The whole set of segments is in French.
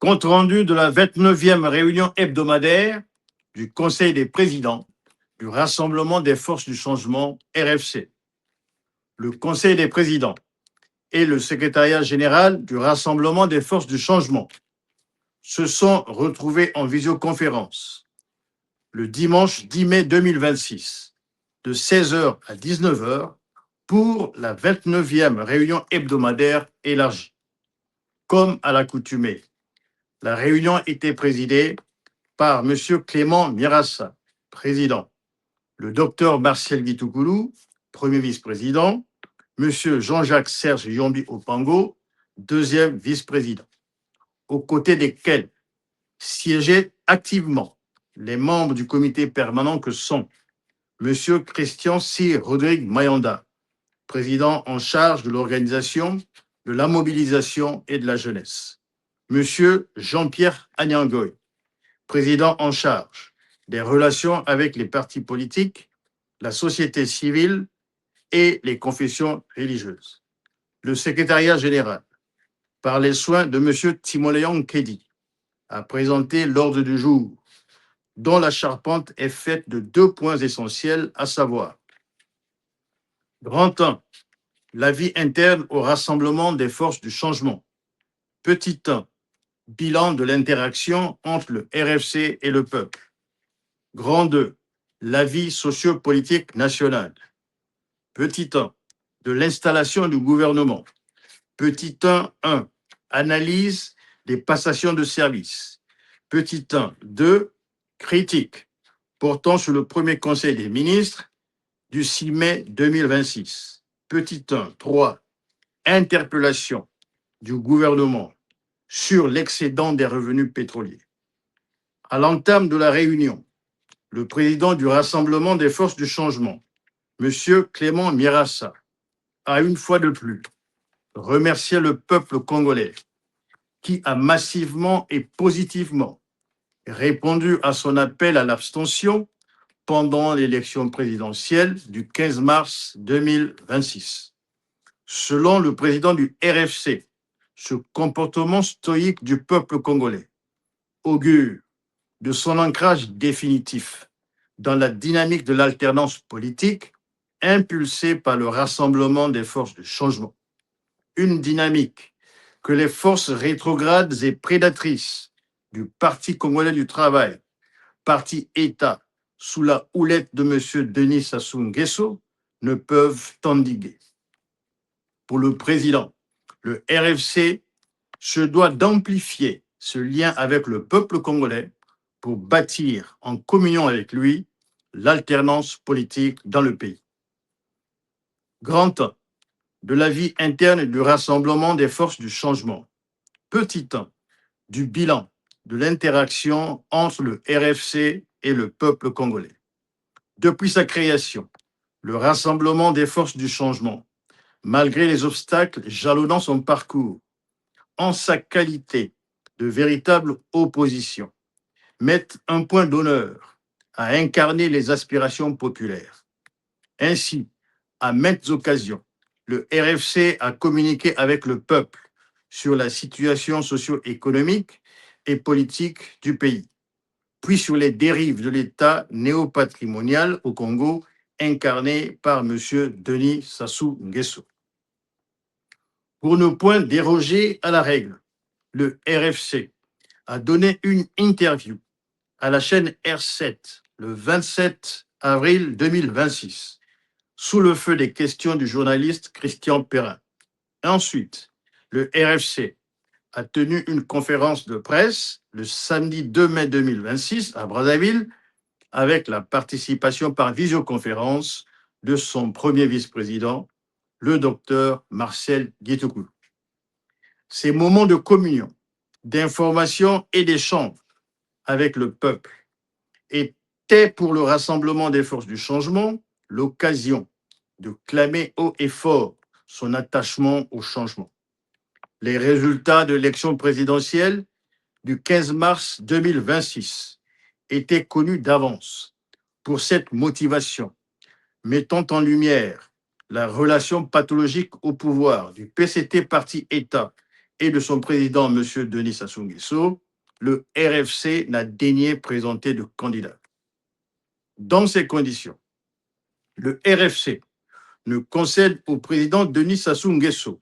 Compte rendu de la 29e réunion hebdomadaire du Conseil des présidents du Rassemblement des forces du changement RFC. Le Conseil des présidents et le secrétariat général du Rassemblement des forces du changement se sont retrouvés en visioconférence le dimanche 10 mai 2026 de 16h à 19h pour la 29e réunion hebdomadaire élargie. Comme à l'accoutumée, la réunion était présidée par M. Clément Mirassa, président, le docteur Martial Guitoukoulou, premier vice-président, M. Jean-Jacques Serge Yombi Opango, deuxième vice-président, aux côtés desquels siégeaient activement les membres du comité permanent que sont M. Christian C. Rodrigue Mayanda, président en charge de l'organisation, de la mobilisation et de la jeunesse, M. Jean-Pierre Agnangoy, président en charge des relations avec les partis politiques, la société civile et les confessions religieuses. Le secrétariat général, par les soins de M. Timoléon Kedi, a présenté l'ordre du jour, dont la charpente est faite de 2 points essentiels, à savoir: Grand 1, la vie interne au Rassemblement des forces du changement. Petit 1, bilan de l'interaction entre le RFC et le peuple. Grand 2, la vie sociopolitique nationale. Petit 1, de l'installation du gouvernement. Petit 1, analyse des passations de services. Petit 2, critique portant sur le premier conseil des ministres du 6 mai 2026. Petit 3, interpellation du gouvernement sur l'excédent des revenus pétroliers. À l'entame de la réunion, le président du Rassemblement des forces du changement, M. Clément Mirassa, a une fois de plus remercié le peuple congolais qui a massivement et positivement répondu à son appel à l'abstention pendant l'élection présidentielle du 15 mars 2026. Selon le président du RFC, ce comportement stoïque du peuple congolais augure de son ancrage définitif dans la dynamique de l'alternance politique impulsée par le Rassemblement des forces de changement. Une dynamique que les forces rétrogrades et prédatrices du Parti congolais du travail, parti État, sous la houlette de M. Denis Sassou Nguesso, ne peuvent endiguer. Pour le président, le RFC se doit d'amplifier ce lien avec le peuple congolais pour bâtir en communion avec lui l'alternance politique dans le pays. Grand 1, de la vie interne du Rassemblement des forces du changement. Petit 1, du bilan de l'interaction entre le RFC et le peuple congolais. Depuis sa création, le Rassemblement des forces du changement, malgré les obstacles jalonnant son parcours, en sa qualité de véritable opposition, met un point d'honneur à incarner les aspirations populaires. Ainsi, à maintes occasions, le RFC a communiqué avec le peuple sur la situation socio-économique et politique du pays, puis sur les dérives de l'État néopatrimonial au Congo, incarné par M. Denis Sassou Nguesso. Pour ne point déroger à la règle, le RFC a donné une interview à la chaîne R7 le 27 avril 2026, sous le feu des questions du journaliste Christian Perrin. Ensuite, le RFC a tenu une conférence de presse le samedi 2 mai 2026 à Brazzaville avec la participation par visioconférence de son premier vice-président, le docteur Martial Guitoukoulou. Ces moments de communion, d'information et d'échange avec le peuple étaient pour le Rassemblement des forces du changement l'occasion de clamer haut et fort son attachement au changement. Les résultats de l'élection présidentielle du 15 mars 2026 étaient connus d'avance. Pour cette motivation, mettant en lumière la relation pathologique au pouvoir du PCT Parti État et de son président, M. Denis Sassou Nguesso, le RFC n'a daigné présenter de candidat. Dans ces conditions, le RFC ne concède au président Denis Sassou Nguesso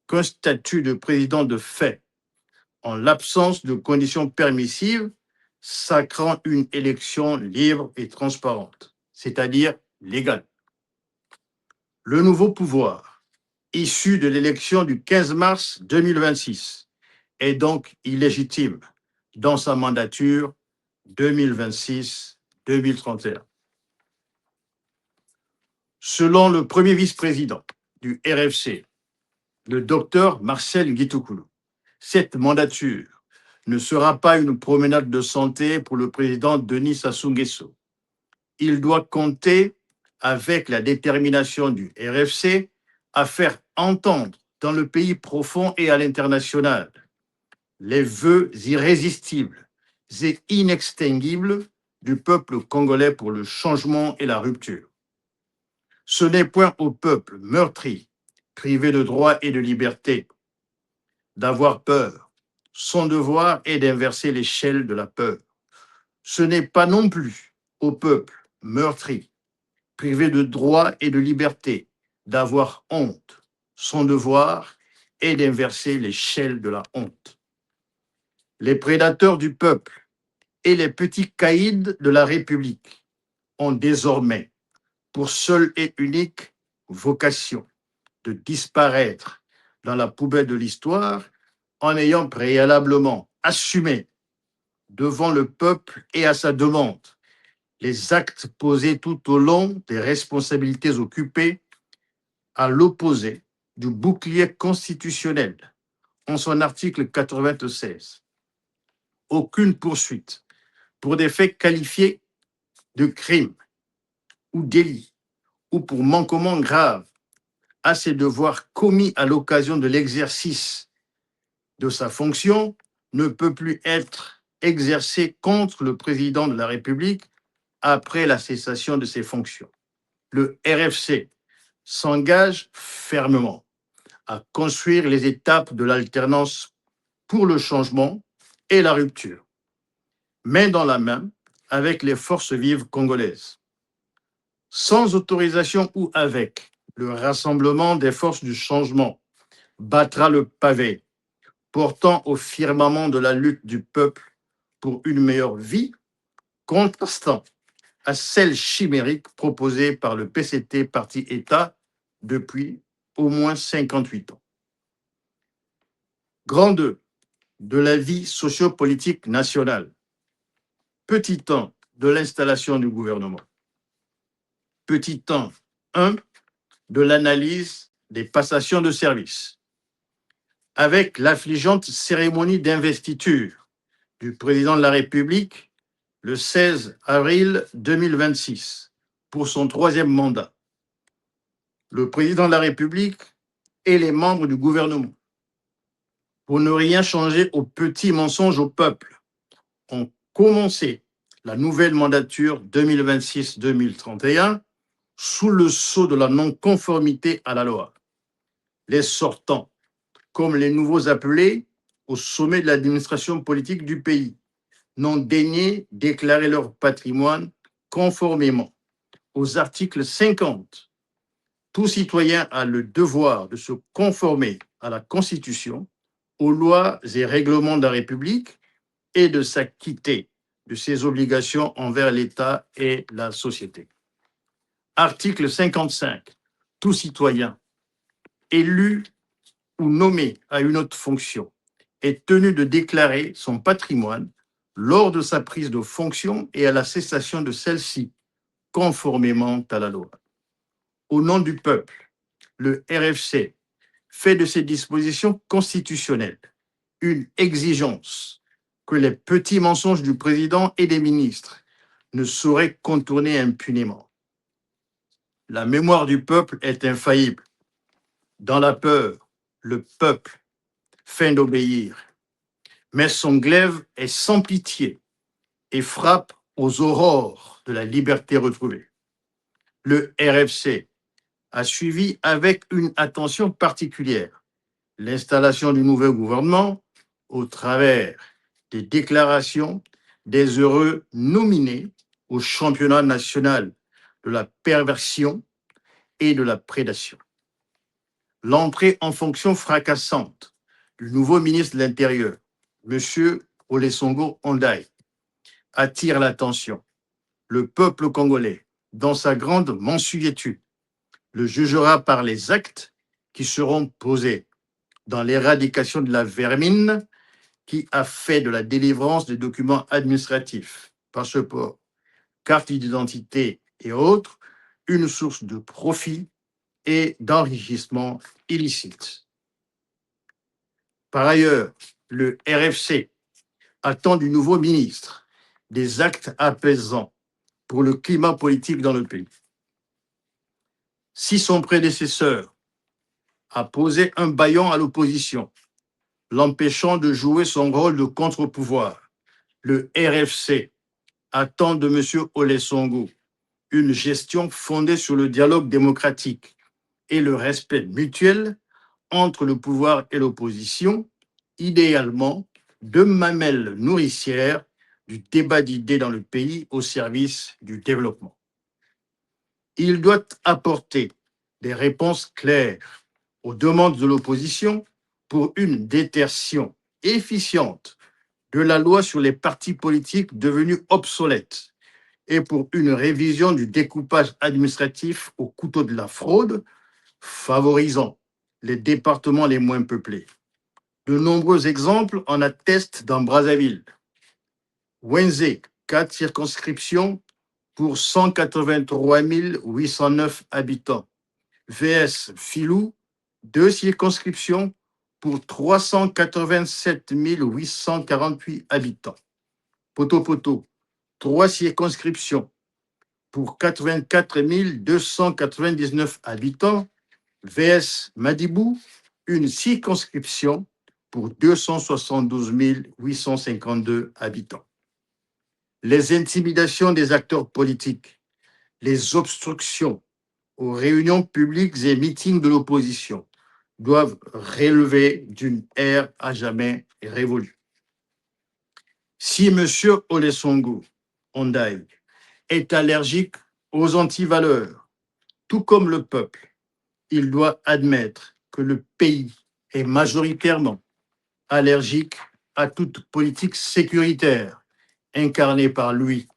qu'un statut de président de fait en l'absence de conditions permissives sacrant une élection libre et transparente, c'est-à-dire légale. Le nouveau pouvoir, issu de l'élection du 15 mars 2026, est donc illégitime dans sa mandature 2026-2031. Selon le premier vice-président du RFC, le docteur Marcel Nguitoukoulou, cette mandature ne sera pas une promenade de santé pour le président Denis Sassou Nguesso. Il doit compter avec la détermination du RFC à faire entendre dans le pays profond et à l'international les vœux irrésistibles et inextinguibles du peuple congolais pour le changement et la rupture. Ce n'est point au peuple meurtri, privé de droits et de liberté, d'avoir peur. Son devoir est d'inverser l'échelle de la peur. Ce n'est pas non plus au peuple meurtri, privé de droits et de liberté, d'avoir honte. Son devoir est d'inverser l'échelle de la honte. Les prédateurs du peuple et les petits caïds de la République ont désormais pour seule et unique vocation de disparaître dans la poubelle de l'histoire en ayant préalablement assumé devant le peuple et à sa demande les actes posés tout au long des responsabilités occupées à l'opposé du bouclier constitutionnel en son article 96. Aucune poursuite pour des faits qualifiés de crimes ou délits ou pour manquement grave à ses devoirs commis à l'occasion de l'exercice de sa fonction ne peut plus être exercée contre le président de la République après la cessation de ses fonctions. Le RFC s'engage fermement à construire les étapes de l'alternance pour le changement et la rupture, main dans la main avec les forces vives congolaises. Sans autorisation ou avec, le rassemblement des forces du changement battra le pavé, portant au firmament de la lutte du peuple pour une meilleure vie, contrastant à celle chimérique proposée par le PCT, parti État, depuis au moins 58 ans. Grand 2 de la vie sociopolitique nationale. Petit 1 de l'installation du gouvernement. Petit 1 de l'analyse des passations de service. Avec l'affligeante cérémonie d'investiture du président de la République le 16 avril 2026 pour son troisième mandat. Le président de la République et les membres du gouvernement, pour ne rien changer au petit mensonge au peuple, ont commencé la nouvelle mandature 2026-2031 sous le sceau de la non-conformité à la loi. Les sortants, comme les nouveaux appelés au sommet de l'administration politique du pays, n'ont daigné déclarer leur patrimoine conformément aux articles 50. Tout citoyen a le devoir de se conformer à la Constitution, aux lois et règlements de la République et de s'acquitter de ses obligations envers l'État et la société. Article 55. Tout citoyen élu ou nommé à une autre fonction est tenu de déclarer son patrimoine lors de sa prise de fonction et à la cessation de celle-ci, conformément à la loi. Au nom du peuple, le RFC fait de ces dispositions constitutionnelles une exigence que les petits mensonges du président et des ministres ne sauraient contourner impunément. La mémoire du peuple est infaillible. Dans la peur, le peuple feint d'obéir, mais son glaive est sans pitié et frappe aux aurores de la liberté retrouvée. Le RFC a suivi avec une attention particulière l'installation du nouveau gouvernement au travers des déclarations des heureux nominés au championnat national de la perversion et de la prédation. L'entrée en fonction fracassante du nouveau ministre de l'Intérieur, M. Olesongo Ondai, attire l'attention. Le peuple congolais, dans sa grande mansuétude, le jugera par les actes qui seront posés dans l'éradication de la vermine qui a fait de la délivrance des documents administratifs, passeports, cartes d'identité et autres, une source de profit et d'enrichissement illicite. Par ailleurs, le RFC attend du nouveau ministre des actes apaisants pour le climat politique dans le pays. Si son prédécesseur a posé un bâillon à l'opposition, l'empêchant de jouer son rôle de contre-pouvoir, le RFC attend de M. Olesongo une gestion fondée sur le dialogue démocratique et le respect mutuel entre le pouvoir et l'opposition, idéalement deux mamelles nourricières du débat d'idées dans le pays au service du développement. Il doit apporter des réponses claires aux demandes de l'opposition pour une détertion efficiente de la loi sur les partis politiques devenue obsolète et pour une révision du découpage administratif au couteau de la fraude, favorisant les départements les moins peuplés. De nombreux exemples en attestent dans Brazzaville. Wenzé, 4 circonscriptions pour 183 809 habitants. VS Filou, 2 circonscriptions pour 387 848 habitants. Poto-Poto, 3 circonscriptions pour 84 299 habitants. VS Madibou, une circonscription pour 272 852 habitants. Les intimidations des acteurs politiques, les obstructions aux réunions publiques et meetings de l'opposition doivent relever d'une ère à jamais révolue. Si M. Olesongo Ondai est allergique aux antivaleurs, tout comme le peuple, il doit admettre que le pays est majoritairement allergique à toute politique sécuritaire incarnée par lui.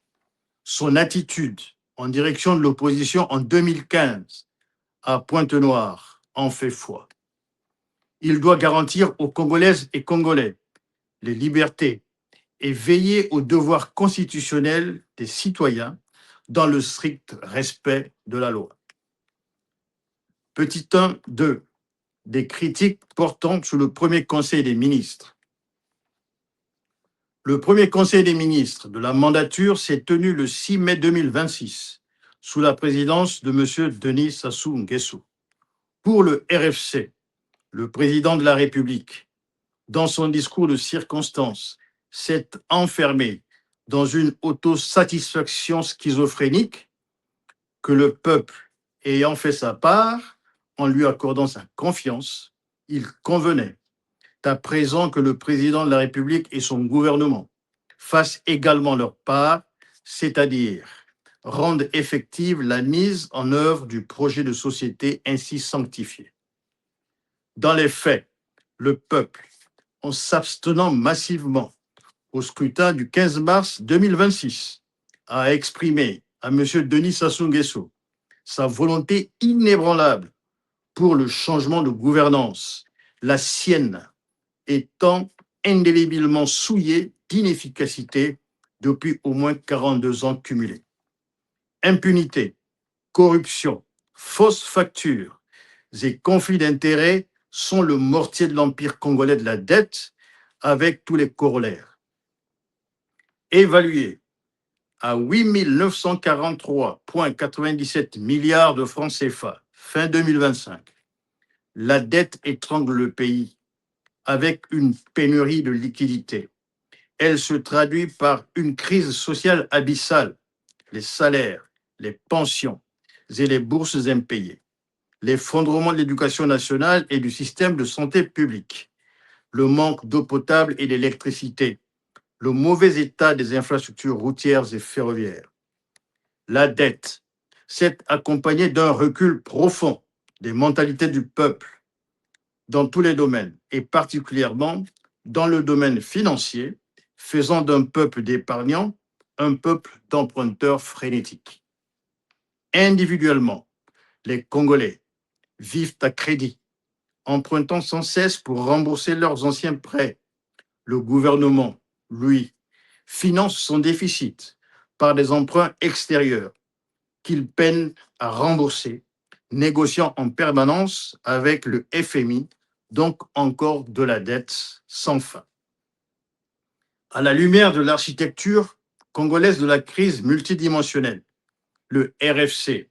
Son attitude en direction de l'opposition en 2015 à Pointe-Noire en fait foi. Il doit garantir aux Congolaises et Congolais les libertés et veiller aux devoirs constitutionnels des citoyens dans le strict respect de la loi. Petit 1.2. Des critiques portant sur le premier Conseil des ministres. Le premier Conseil des ministres de la mandature s'est tenu le 6 mai 2026 sous la présidence de M. Denis Sassou Nguesso. Pour le RFC, le président de la République, dans son discours de circonstance, s'est enfermé dans une autosatisfaction schizophrénique que le peuple ayant fait sa part, en lui accordant sa confiance, il convenait à présent que le président de la République et son gouvernement fassent également leur part, c'est-à-dire rendent effective la mise en œuvre du projet de société ainsi sanctifié. Dans les faits, le peuple, en s'abstenant massivement au scrutin du 15 mars 2026, a exprimé à M. Denis Sassou Nguesso sa volonté inébranlable pour le changement de gouvernance, la sienne étant indéléblement souillée d'inefficacité depuis au moins 42 ans cumulés. Impunité, corruption, fausses factures et conflits d'intérêts sont le mortier de l'empire congolais de la dette avec tous les corollaires. Évalué à 8 943,97 milliards de francs CFA fin 2025, la dette étrangle le pays avec une pénurie de liquidités. Elle se traduit par une crise sociale abyssale, les salaires, les pensions et les bourses impayées. l'effondrement de l'éducation nationale et du système de santé publique, le manque d'eau potable et d'électricité, le mauvais état des infrastructures routières et ferroviaires. La dette s'est accompagnée d'un recul profond des mentalités du peuple dans tous les domaines, et particulièrement dans le domaine financier, faisant d'un peuple d'épargnants un peuple d'emprunteurs frénétiques. Individuellement, les Congolais vivent à crédit, empruntant sans cesse pour rembourser leurs anciens prêts. Le gouvernement, lui, finance son déficit par des emprunts extérieurs qu'il peine à rembourser, négociant en permanence avec le FMI, donc encore de la dette sans fin. À la lumière de l'architecture congolaise de la crise multidimensionnelle, le RFC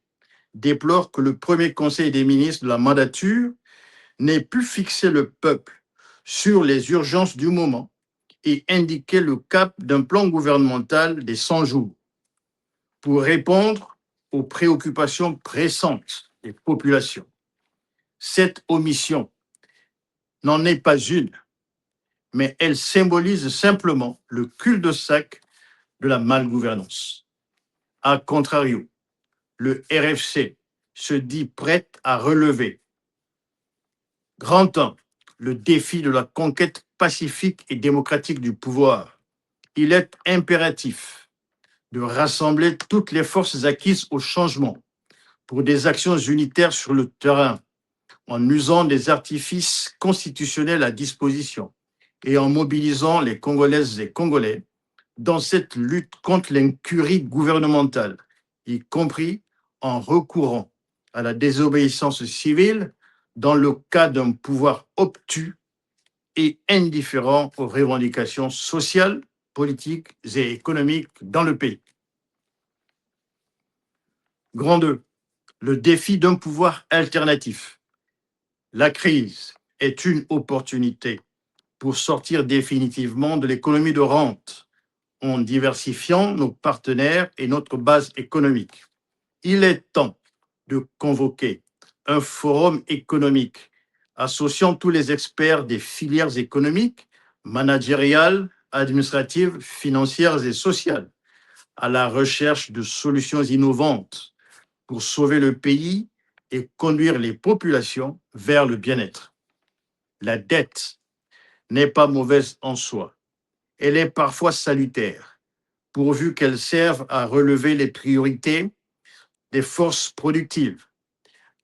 déplore que le premier conseil des ministres de la mandature n'ait pu fixer le peuple sur les urgences du moment et indiquer le cap d'un plan gouvernemental des 100 jours pour répondre aux préoccupations pressantes des populations. Cette omission n'en est pas une, mais elle symbolise simplement le cul-de-sac de la malgouvernance. A contrario, le RFC se dit prêt à relever, grand temps, le défi de la conquête pacifique et démocratique du pouvoir. Il est impératif de rassembler toutes les forces acquises au changement pour des actions unitaires sur le terrain, en usant des artifices constitutionnels à disposition et en mobilisant les Congolaises et Congolais dans cette lutte contre l'incurie gouvernementale, y compris en recourant à la désobéissance civile dans le cas d'un pouvoir obtus et indifférent aux revendications sociales, politiques et économiques dans le pays. Grand 2. Le défi d'un pouvoir alternatif. La crise est une opportunité pour sortir définitivement de l'économie de rente en diversifiant nos partenaires et notre base économique. Il est temps de convoquer un forum économique associant tous les experts des filières économiques, managériales, administratives, financières et sociales à la recherche de solutions innovantes pour sauver le pays et conduire les populations vers le bien-être. La dette n'est pas mauvaise en soi. Elle est parfois salutaire, pourvu qu'elle serve à relever les priorités des forces productives,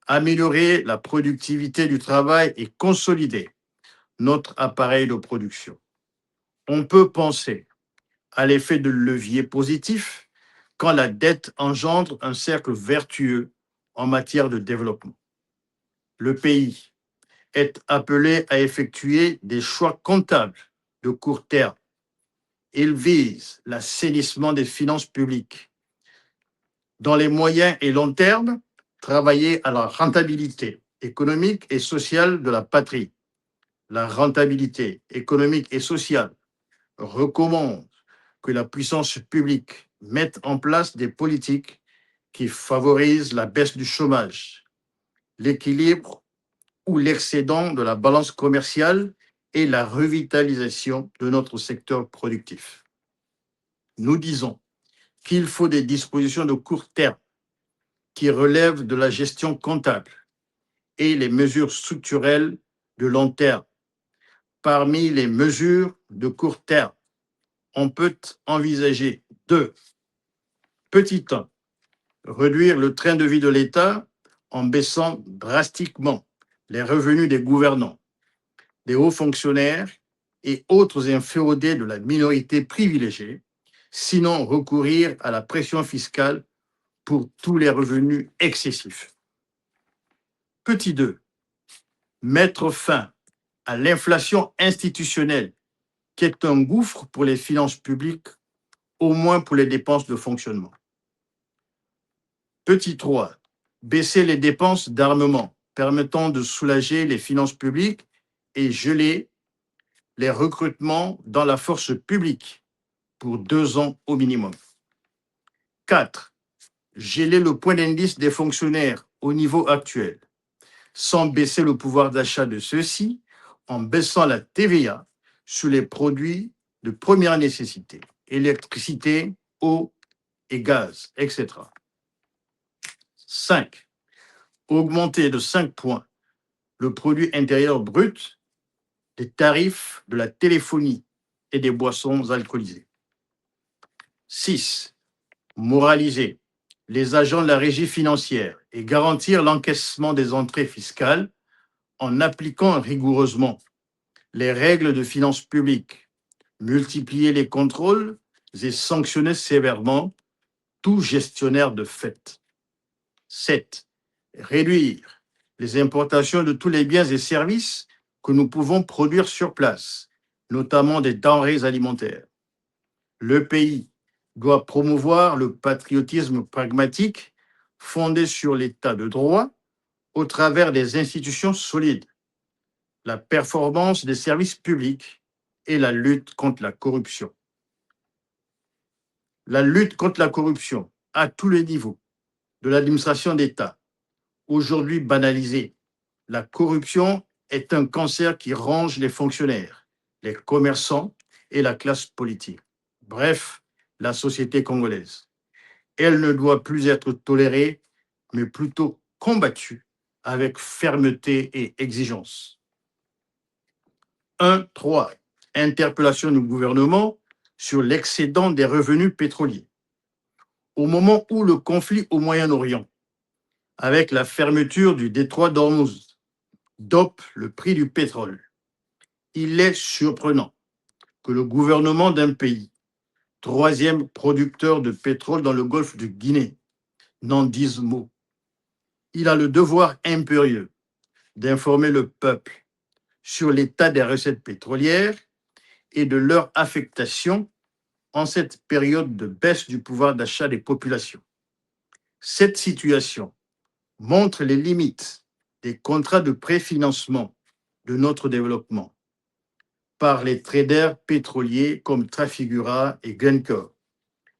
améliorer la productivité du travail et consolider notre appareil de production. On peut penser à l'effet de levier positif quand la dette engendre un cercle vertueux en matière de développement. Le pays est appelé à effectuer des choix comptables de court terme. Il vise l'assainissement des finances publiques. Dans les moyens et long termes, travailler à la rentabilité économique et sociale de la patrie. La rentabilité économique et sociale recommande que la puissance publique mette en place des politiques qui favorisent la baisse du chômage, l'équilibre ou l'excédent de la balance commerciale et la revitalisation de notre secteur productif. Nous disons qu'il faut des dispositions de court terme qui relèvent de la gestion comptable et les mesures structurelles de long terme. Parmi les mesures de court terme, on peut envisager 2. Petit 1, réduire le train de vie de l'État en baissant drastiquement les revenus des gouvernants, des hauts fonctionnaires et autres inféodés de la minorité privilégiée, sinon recourir à la pression fiscale pour tous les revenus excessifs. Petit 2, mettre fin à l'inflation institutionnelle, qui est un gouffre pour les finances publiques, au moins pour les dépenses de fonctionnement. Petit 3, baisser les dépenses d'armement, permettant de soulager les finances publiques et geler les recrutements dans la force publique pour 2 ans au minimum. 4, geler le point d'indice des fonctionnaires au niveau actuel, sans baisser le pouvoir d'achat de ceux-ci, en baissant la TVA sur les produits de première nécessité, électricité, eau et gaz, etc. 5. Augmenter de 5 points le produit intérieur brut des tarifs de la téléphonie et des boissons alcoolisées. 6. Moraliser les agents de la régie financière et garantir l'encaissement des entrées fiscales en appliquant rigoureusement les règles de finances publiques, multiplier les contrôles et sanctionner sévèrement tout gestionnaire de fait. 7. Réduire les importations de tous les biens et services que nous pouvons produire sur place, notamment des denrées alimentaires. Le pays doit promouvoir le patriotisme pragmatique fondé sur l'état de droit au travers des institutions solides, la performance des services publics et la lutte contre la corruption. La lutte contre la corruption à tous les niveaux de l'administration d'État, aujourd'hui banalisée. La corruption est un cancer qui ronge les fonctionnaires, les commerçants et la classe politique. Bref, la société congolaise. Elle ne doit plus être tolérée, mais plutôt combattue avec fermeté et exigence. 1.3. Interpellation du gouvernement sur l'excédent des revenus pétroliers. Au moment où le conflit au Moyen-Orient, avec la fermeture du détroit d'Ormuz, dope le prix du pétrole, il est surprenant que le gouvernement d'un pays, troisième producteur de pétrole dans le golfe de Guinée, n'en dise mot. Il a le devoir impérieux d'informer le peuple sur l'état des recettes pétrolières et de leur affectation en cette période de baisse du pouvoir d'achat des populations. Cette situation montre les limites des contrats de préfinancement de notre développement par les traders pétroliers comme Trafigura et Glencore.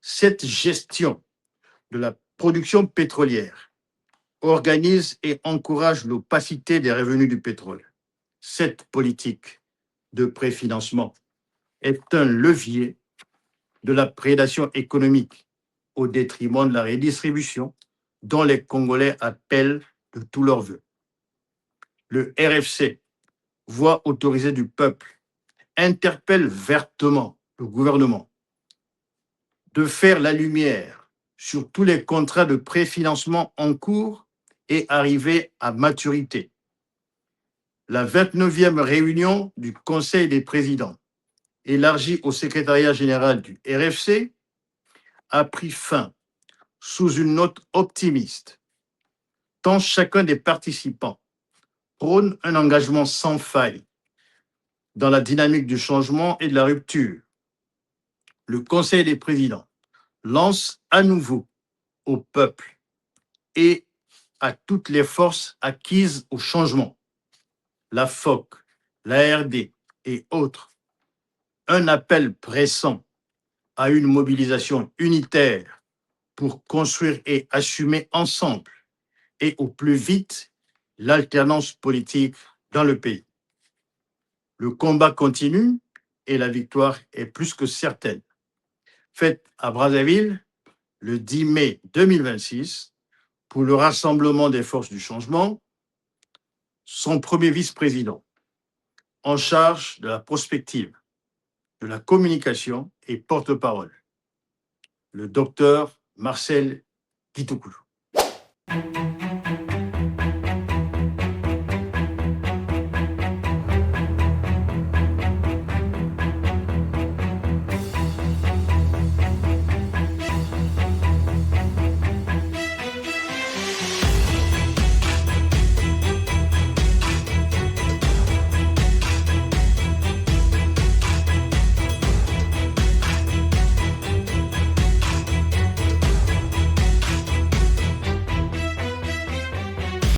Cette gestion de la production pétrolière organise et encourage l'opacité des revenus du pétrole. Cette politique de préfinancement est un levier de la prédation économique au détriment de la redistribution dont les Congolais appellent de tous leurs vœux. Le RFC, voix autorisée du peuple, interpelle vertement le gouvernement de faire la lumière sur tous les contrats de préfinancement en cours et arrivés à maturité. La 29e réunion du Conseil des présidents, élargie au secrétariat général du RFC, a pris fin sous une note optimiste, tant chacun des participants prône un engagement sans faille dans la dynamique du changement et de la rupture. Le Conseil des présidents lance à nouveau au peuple et à toutes les forces acquises au changement, la FOC, la RD et autres, un appel pressant à une mobilisation unitaire pour construire et assumer ensemble et au plus vite l'alternance politique dans le pays. Le combat continue et la victoire est plus que certaine. Faite à Brazzaville le 10 mai 2026 pour le Rassemblement des forces du changement, son premier vice-président en charge de la prospective, de la communication et porte-parole, le docteur Marcel Kitoukou.